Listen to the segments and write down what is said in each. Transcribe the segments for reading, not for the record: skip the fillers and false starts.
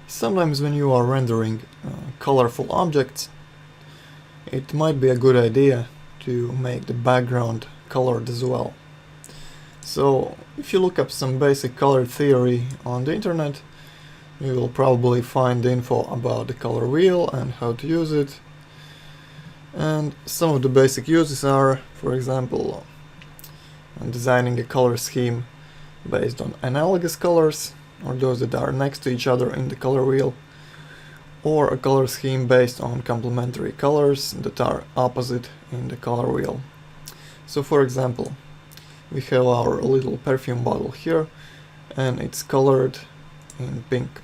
Sometimes when you are rendering colorful objects, it might be a good idea to make the background colored as well. So if you look up some basic color theory on the internet, you will probably find info about the color wheel and how to use it. And some of the basic uses are, for example, designing a color scheme based on analogous colors, or those that are next to each other in the color wheel, or a color scheme based on complementary colors that are opposite in the color wheel. So for example, we have our little perfume bottle here, and it's colored in pink.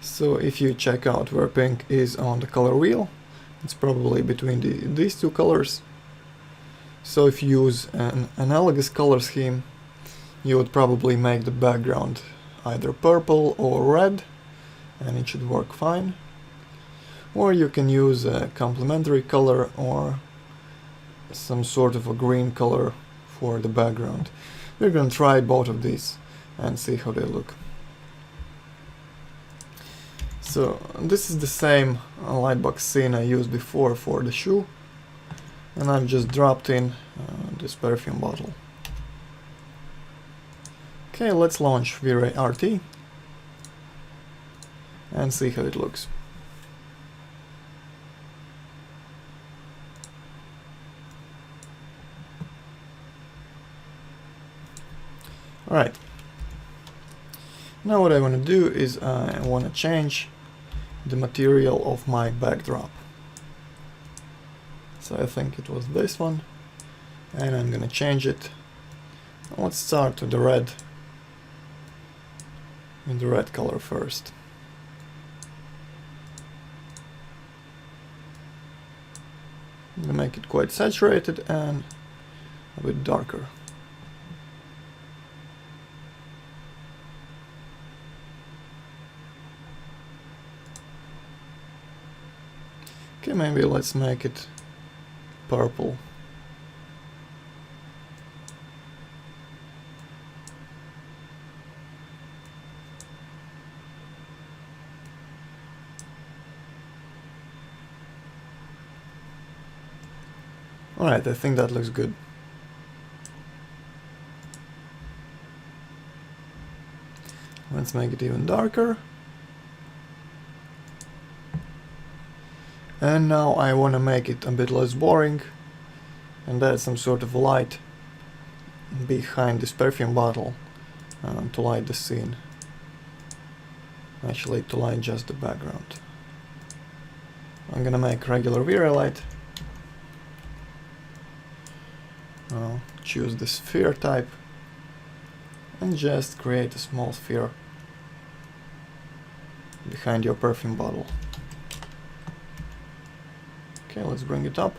So if you check out where pink is on the color wheel, it's probably between these two colors. So if you use an analogous color scheme, you would probably make the background either purple or red, and it should work fine. Or you can use a complementary color or some sort of a green color for the background. We're going to try both of these and see how they look. So this is the same lightbox scene I used before for the shoe, and I've just dropped in this perfume bottle. Okay, let's launch V-Ray RT and see how it looks. Alright, now what I want to do is I want to change the material of my backdrop. So I think it was this one, and I'm going to change it. Let's start with the red, in the red color first. I'm going to make it quite saturated and a bit darker. Okay, maybe let's make it purple. Alright, I think that looks good. Let's make it even darker. And now I want to make it a bit less boring and add some sort of light behind this perfume bottle to light the scene. Actually, to light just the background. I'm gonna make regular V-Ray light. Choose the sphere type and just create a small sphere behind your perfume bottle. Okay, let's bring it up.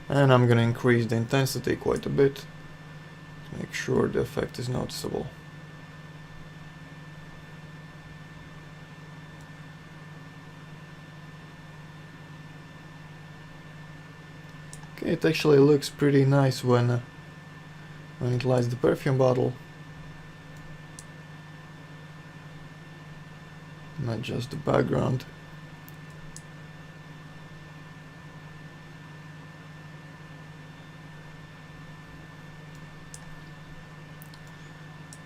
And I'm gonna increase the intensity quite a bit to make sure the effect is noticeable. Okay, it actually looks pretty nice when it lights the perfume bottle. Not just the background.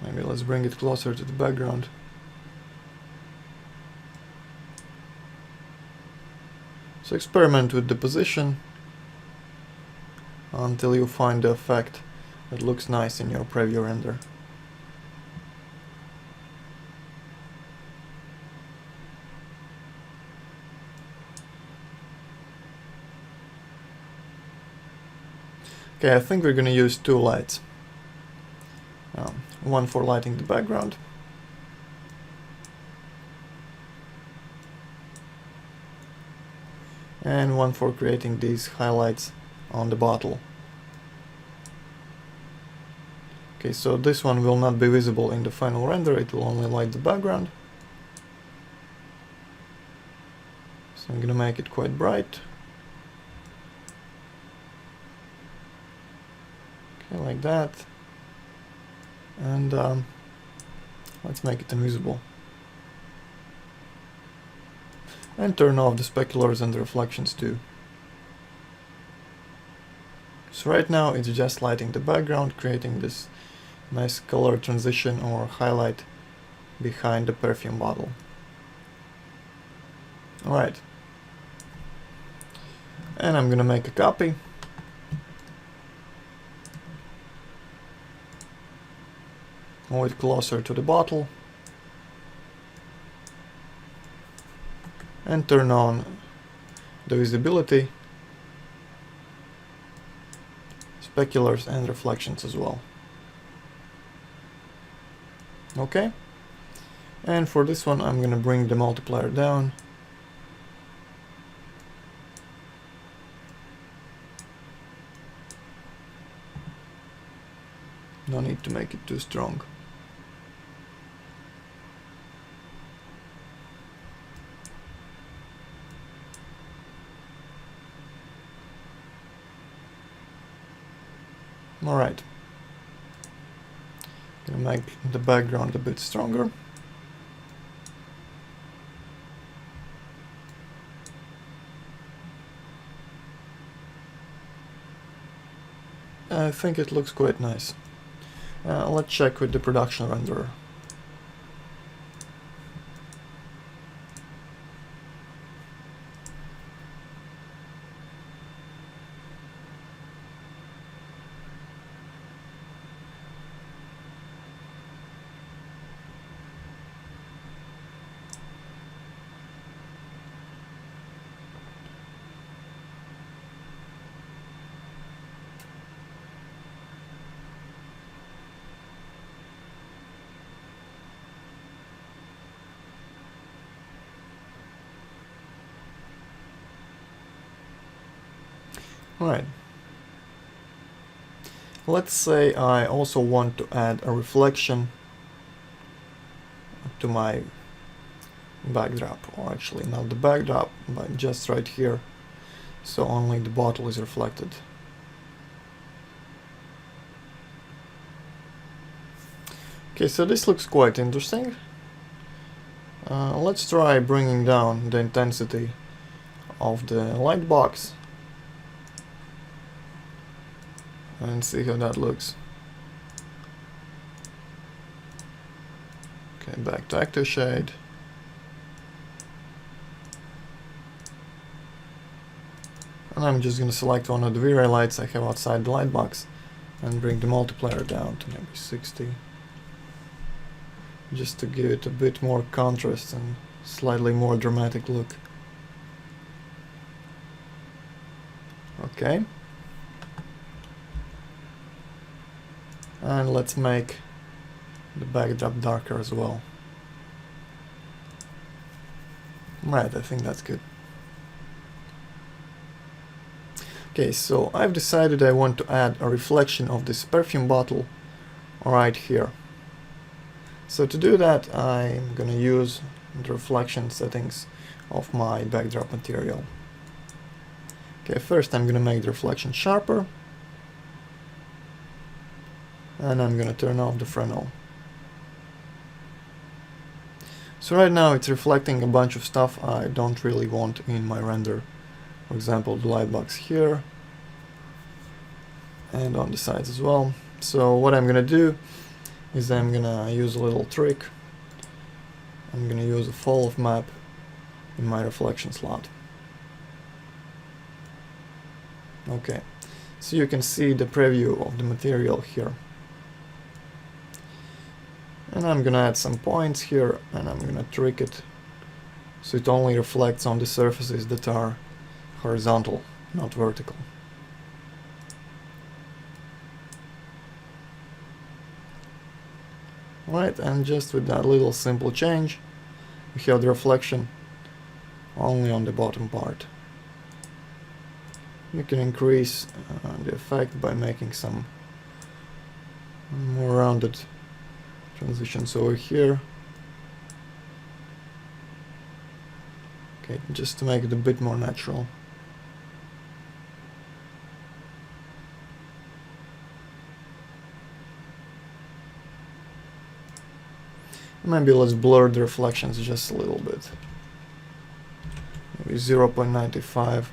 Maybe let's bring it closer to the background. So experiment with the position until you find the effect that looks nice in your preview render. Okay, I think we're going to use two lights. One for lighting the background, and one for creating these highlights on the bottle. Okay, so this one will not be visible in the final render, it will only light the background. So I'm gonna make it quite bright. Okay, like that. and let's make it invisible. And turn off the speculars and the reflections too. So right now it's just lighting the background, creating this nice color transition or highlight behind the perfume bottle. Alright. And I'm gonna make a copy. Move it closer to the bottle. And turn on the visibility, speculars and reflections as well. Okay. And for this one I'm gonna bring the multiplier down. No need to make it too strong. Alright. Gonna make the background a bit stronger. I think it looks quite nice. Let's check with the production renderer. Alright. Let's say I also want to add a reflection to my backdrop, or actually not the backdrop, but just right here, so only the bottle is reflected. Okay, so this looks quite interesting. Let's try bringing down the intensity of the light box and see how that looks. Okay, back to active shade. And I'm just going to select one of the V-Ray lights I have outside the light box and bring the multiplier down to maybe 60. Just to give it a bit more contrast and slightly more dramatic look. Okay. And let's make the backdrop darker as well. Right, I think that's good. Okay, so I've decided I want to add a reflection of this perfume bottle right here. So to do that, I'm gonna use the reflection settings of my backdrop material. Okay, first I'm gonna make the reflection sharper. And I'm gonna turn off the Fresnel. So right now it's reflecting a bunch of stuff I don't really want in my render. For example, the light box here and on the sides as well. So what I'm gonna do is I'm gonna use a little trick. I'm gonna use a fall of map in my reflection slot. Okay, so you can see the preview of the material here. And I'm gonna add some points here and I'm gonna trick it so it only reflects on the surfaces that are horizontal, not vertical. Right, and just with that little simple change, we have the reflection only on the bottom part. You can increase the effect by making some more rounded transitions over here. Okay, just to make it a bit more natural. Maybe let's blur the reflections just a little bit. Maybe 0.95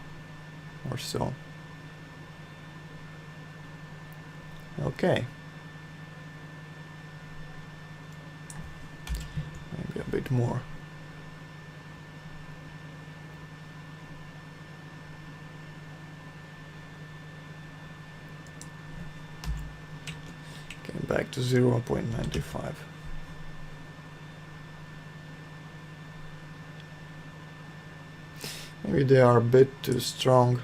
or so. Okay. Maybe a bit more. Okay, back to 0.95. Maybe they are a bit too strong.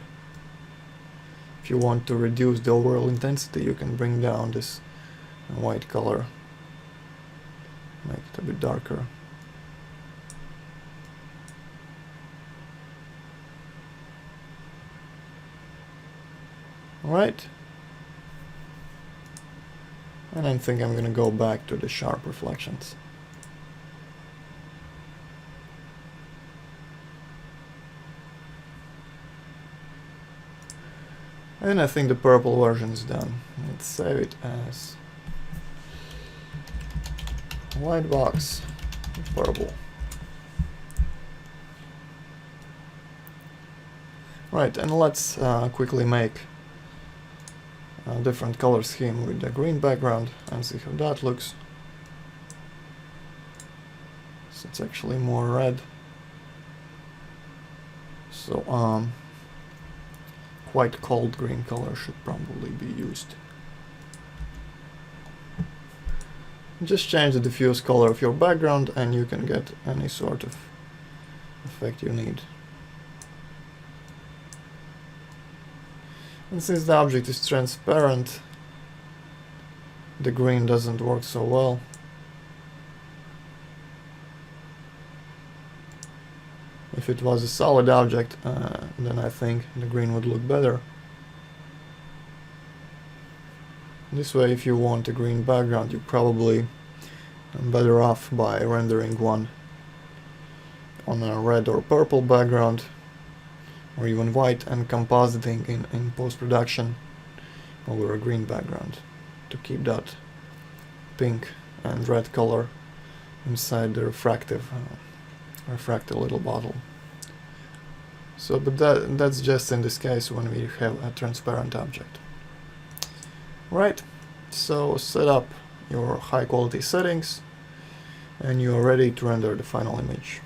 If you want to reduce the overall intensity, you can bring down this white color, make it a bit darker. Alright. And I think I'm gonna go back to the sharp reflections. And I think the purple version is done. Let's save it as white box purple. Right, and let's quickly make a different color scheme with the green background and see how that looks. So it's actually more red. So quite cold green color should probably be used. Just change the diffuse color of your background and you can get any sort of effect you need. And since the object is transparent, the green doesn't work so well. If it was a solid object, then I think the green would look better. This way, if you want a green background, you're probably better off by rendering one on a red or purple background, or even white, and compositing in post-production over a green background to keep that pink and red color inside the refractive little bottle. So, but that's just in this case when we have a transparent object. Right, so set up your high quality settings and you are ready to render the final image.